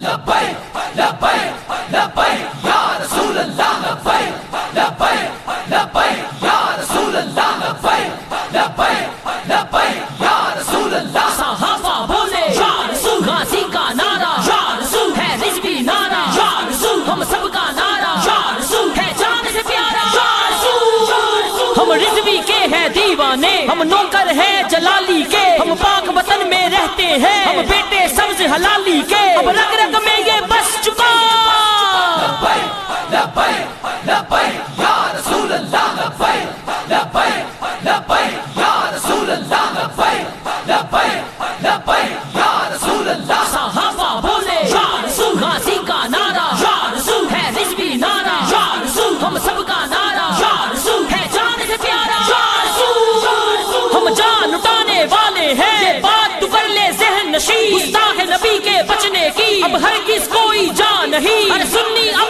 لبیک لبیک لبیک یا رسول اللہ لبیک لبیک لبیک یا رسول اللہ لبیک لبیک لبیک یا رسول اللہ صحابہ بولے یا رسول، غازی کا نعرہ یا رسول ہے، رضوی نعرہ یا رسول، ہم سب کا نعرہ یا رسول ہے، جان سے پیارا یا رسول، ہم رضوی کے ہیں دیوانے، ہم نوکر ہیں جلالی کے، ہم پاک وطن میں رہتے ہیں، ہم بیٹے سبز حلالی کے، اب رگ رگ میں یہ بس چکا لبیک لبیک لبیک یا رسول اللہ لبیک لبیک لبیک یا رسول اللہ لبیک لبیک لبیک یا رسول اللہ صحابہ بولے یا رسول، غازی کا نعرہ یا رسول ہے، رضوی نعرہ یا رسول، ہم سب کا نعرہ یا رسول ہے، جان سے پیارا یا رسول، ہم جان لٹانے والے ہیں، یہ بات تو کر لے ذہن نشین، گستاخ نبی کے بچنے کی اب ہرگز کوئی جان نہیں، ہر سنی اب